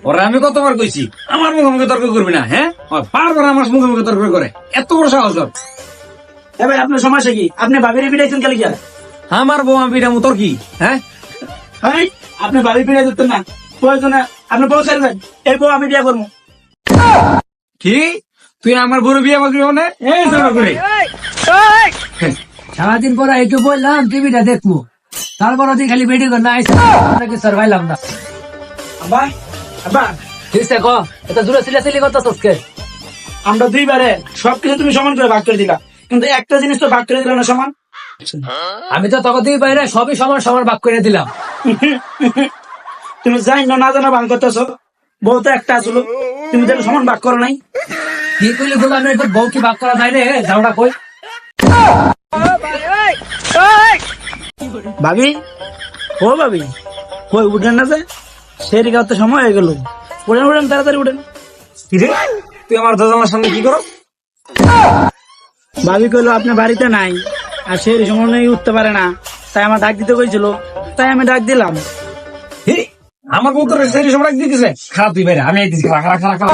ওরা আমি কতবার কইছি আমার মুখে মুখে তর্ক করবি না, হ্যাঁ? বারবার আমার মুখে মুখে তর্ক করে, এত বড় সাহস ওর। ভাই আপনার সমস্যা কি? আপনি ভাবির পিড়াইছেন কালি কি? আমার বউ আমি পিঠামু তোর কি, হ্যাঁ? আপনি ভাবি পিড়াই দিতেন না, প্রয়োজনে আপনি বউ ছেড়ে দেন, এই বউ আমি বিয়ে করবো। কি তুই আমার বড় বিয়ে করবি মানে? এই জোর করে সারাদিন পরে একটু বললাম টিভিটা দেখবো, তারপর ওদিন খালি বেডি কর না আইসা সার্ভাইলাম না। আব্বা আব্বা, ঠিক আছে ক, এটা দূরে সিলাসিলি করতেছস কে? আমরা দুইবারে সবকিছু তুমি সমান করে ভাগ করে দিলা, কিন্তু একটা জিনিস তো ভাগ করে দিলা না সমান। আমি তো তখন দুই বাইরে সবই সমান সমান ভাগ করে দিলাম। তুমি জানি না জানা ভাগ করতেছ, বউ তো একটা আসলো, তুমি যেন সমান ভাগ করো নাই। কি করলি বল, আমি তোর বউ কি ভাগ করা যায় রে? যাওটা কই? ভাবি, ও ভাবি, কই উঠেন না যে? সেই গাঁতে সময় হয়ে গেল, উঠেন উঠেন তাড়াতাড়ি উঠেন। কি রে তুই আমার দরজার সামনে কি করো? ভাবি কইলো আপনি বাড়িতে নাই, আর সেই সময় উঠতে পারে না, তাই আমার ডাক দিতে কইছিল, তাই আমি ডাক দিলাম। হে, আমার বউ তোর সেই সময় দিতেছে। খারাপ তুই বাইরে, আমি আইতেছি। খারাপ খারাপ খারাপ খারাপ।